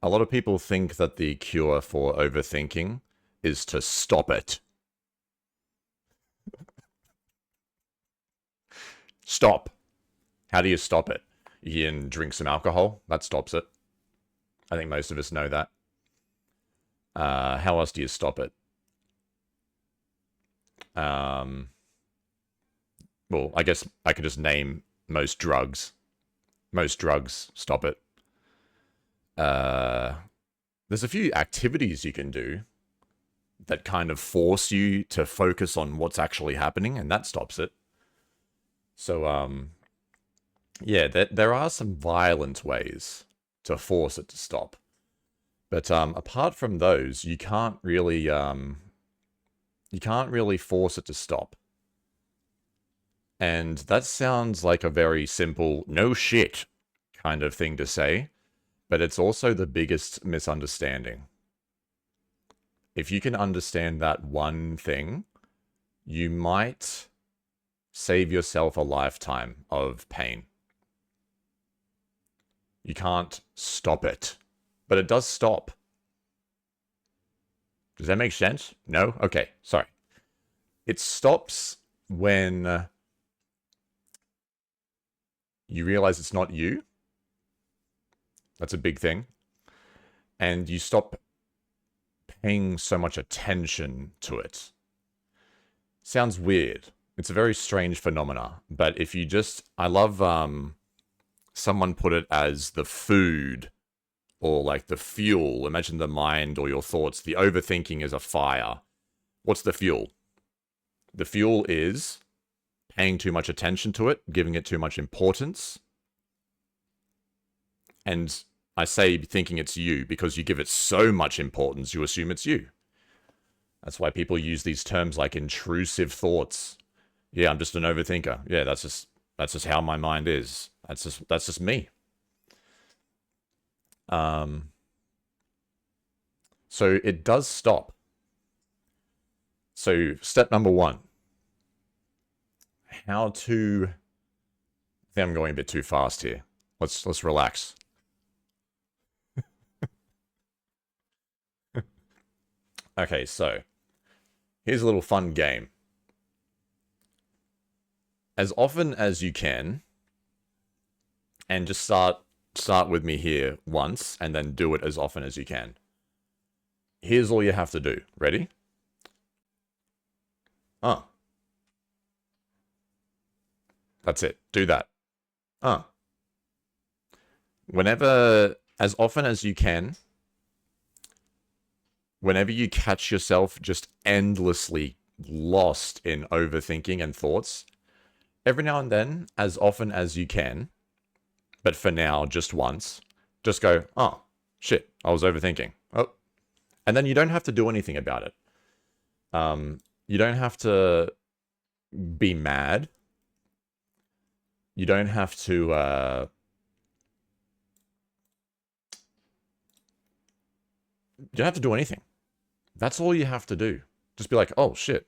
A lot of people think that the cure for overthinking is to stop it. Stop. How do you stop it? You can drink some alcohol. That stops it. I think most of us know that. How else do you stop it? Well, I guess I could just name most drugs. Most drugs stop it. There's a few activities you can do that kind of force you to focus on what's actually happening, and that stops it. So, yeah, there are some violent ways to force it to stop. But apart from those, you can't really force it to stop. And that sounds like a very simple, no shit kind of thing to say, but it's also the biggest misunderstanding. If you can understand that one thing, you might save yourself a lifetime of pain. You can't stop it, but it does stop. Does that make sense? No? Okay, sorry. It stops when you realize it's not you. That's a big thing. And you stop paying so much attention to it. Sounds weird. It's a very strange phenomena. But if you just... I love... someone put it as the food or like the fuel. Imagine the mind or your thoughts. The overthinking is a fire. What's the fuel? The fuel is paying too much attention to it, giving it too much importance. And I say thinking it's you because you give it so much importance, you assume it's you. That's why people use these terms like intrusive thoughts. Yeah, I'm just an overthinker. Yeah, that's just how my mind is. That's just me. So it does stop. So step number one. How to... I think I'm going a bit too fast here. Let's relax. Okay, so here's a little fun game. As often as you can, and just start with me here once, and then do it as often as you can. Here's all you have to do. Ready? That's it. Do that. Whenever, as often as you can, whenever you catch yourself just endlessly lost in overthinking and thoughts, every now and then, as often as you can, but for now, just once, just go, oh, shit, I was overthinking. Oh. And then you don't have to do anything about it. You don't have to be mad. You don't have to... you don't have to do anything. That's all you have to do. Just be like, oh, shit.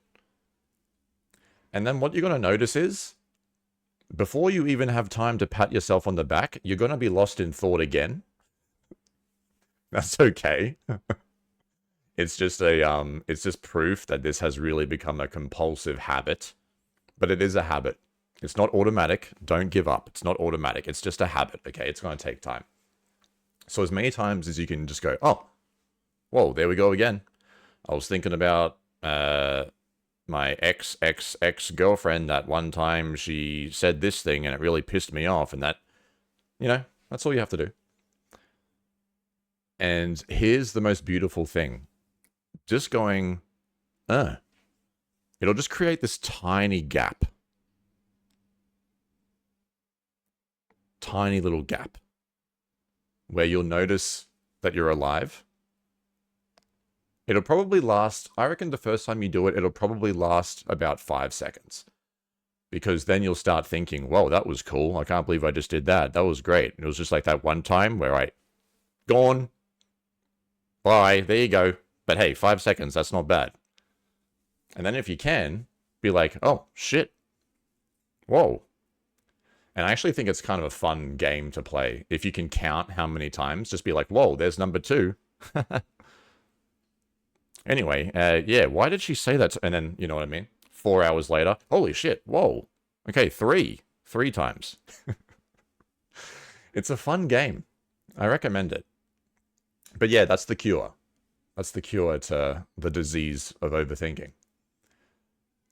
And then what you're going to notice is, before you even have time to pat yourself on the back, you're going to be lost in thought again. That's okay. It's just it's just proof that this has really become a compulsive habit. But it is a habit. It's not automatic. Don't give up. It's not automatic. It's just a habit, okay? It's going to take time. So as many times as you can just go, oh, whoa, there we go again. I was thinking about my ex-girlfriend that one time she said this thing and it really pissed me off, and that, you know, that's all you have to do. And here's the most beautiful thing. Just going, it'll just create this tiny gap. Tiny little gap. Where you'll notice that you're alive. It'll probably last, I reckon the first time you do it, it'll probably last about 5 seconds. Because then you'll start thinking, whoa, that was cool. I can't believe I just did that. That was great. It was just like that one time where gone. Bye. There you go. But hey, 5 seconds, that's not bad. And then if you can, be like, oh, shit. Whoa. And I actually think it's kind of a fun game to play. If you can count how many times, just be like, whoa, there's number 2. Anyway, yeah, why did she say that? And then, you know what I mean? 4 hours later, holy shit, whoa. Okay, 3. 3 times. It's a fun game. I recommend it. But yeah, that's the cure. That's the cure to the disease of overthinking.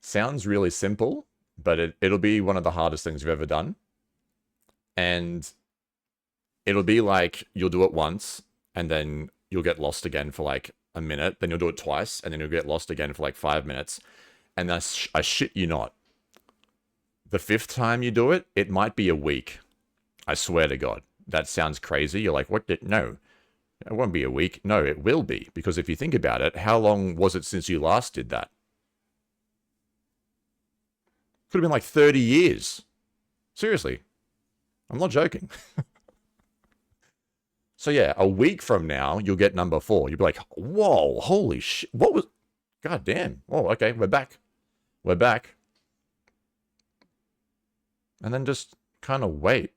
Sounds really simple, but it'll be one of the hardest things you've ever done. And it'll be like you'll do it once, and then you'll get lost again for like a minute. Then you'll do it twice, and then you'll get lost again for like 5 minutes. And I shit you not. The 5th time you do it, it might be a week. I swear to God. That sounds crazy. You're like, what? No, it won't be a week. No, it will be. Because if you think about it, how long was it since you last did that? Could have been like 30 years. Seriously. I'm not joking. So yeah, a week from now, you'll get number 4. You'll be like, whoa, holy shit. What was... God damn. Oh, okay, we're back. We're back. And then just kind of wait.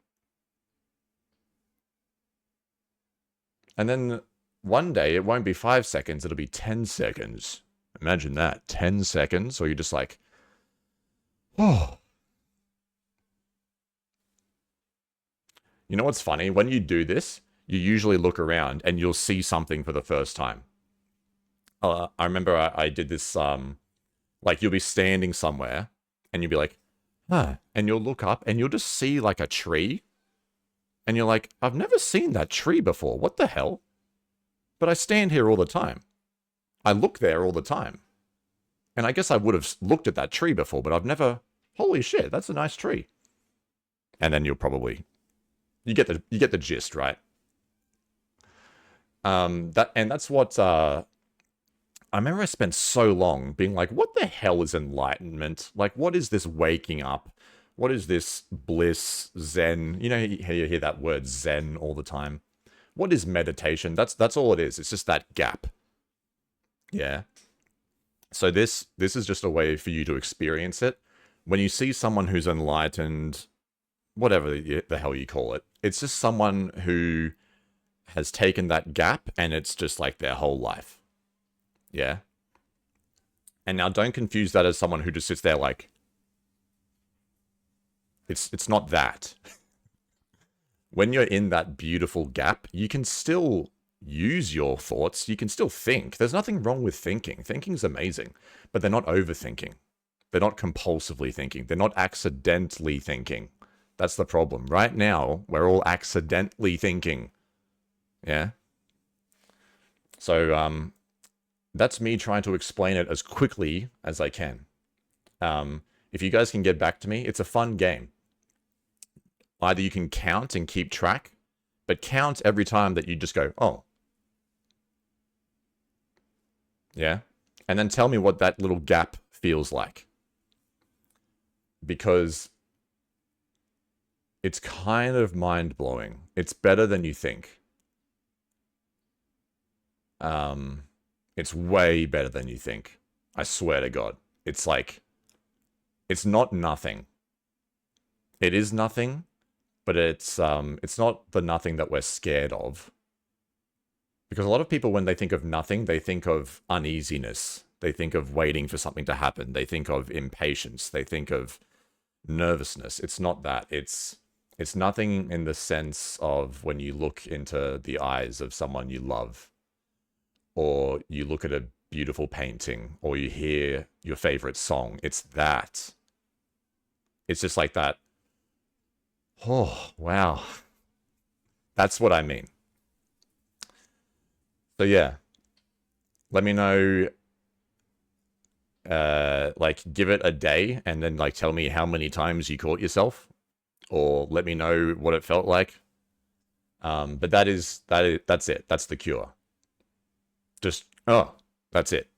And then one day, it won't be 5 seconds, it'll be 10 seconds. Imagine that, 10 seconds, or you're just like, oh. You know what's funny? When you do this, you usually look around and you'll see something for the first time. I remember I did this, like you'll be standing somewhere and you'll be like, huh, and you'll look up and you'll just see like a tree. And you're like, I've never seen that tree before. What the hell? But I stand here all the time. I look there all the time. And I guess I would have looked at that tree before, but I've never... Holy shit, that's a nice tree. And then you'll probably... You get the gist, right? That's what... I remember I spent so long being like, what the hell is enlightenment? Like, what is this waking up? What is this bliss, zen? You know how you hear that word zen all the time? What is meditation? That's all it is. It's just that gap. Yeah. So this is just a way for you to experience it. When you see someone who's enlightened, whatever the hell you call it, it's just someone who has taken that gap and it's just like their whole life. Yeah. And now don't confuse that as someone who just sits there like, it's not that. When you're in that beautiful gap, you can still use your thoughts. You can still think. There's nothing wrong with thinking. Thinking's amazing, but they're not overthinking. They're not compulsively thinking. They're not accidentally thinking. That's the problem. Right now, we're all accidentally thinking. Yeah? So, that's me trying to explain it as quickly as I can. If you guys can get back to me, it's a fun game. Either you can count and keep track, but count every time that you just go, oh. Yeah? And then tell me what that little gap feels like. Because it's kind of mind-blowing. It's better than you think. It's way better than you think. I swear to God. It's like, it's not nothing. It is nothing. But it's not the nothing that we're scared of. Because a lot of people, when they think of nothing, they think of uneasiness. They think of waiting for something to happen. They think of impatience. They think of nervousness. It's not that. It's nothing in the sense of when you look into the eyes of someone you love, or you look at a beautiful painting, or you hear your favorite song. It's that. It's just like that. Oh, wow. That's what I mean. So yeah, let me know, like give it a day and then like tell me how many times you caught yourself, or let me know what it felt like. But that's it. That's the cure. Just, oh, that's it.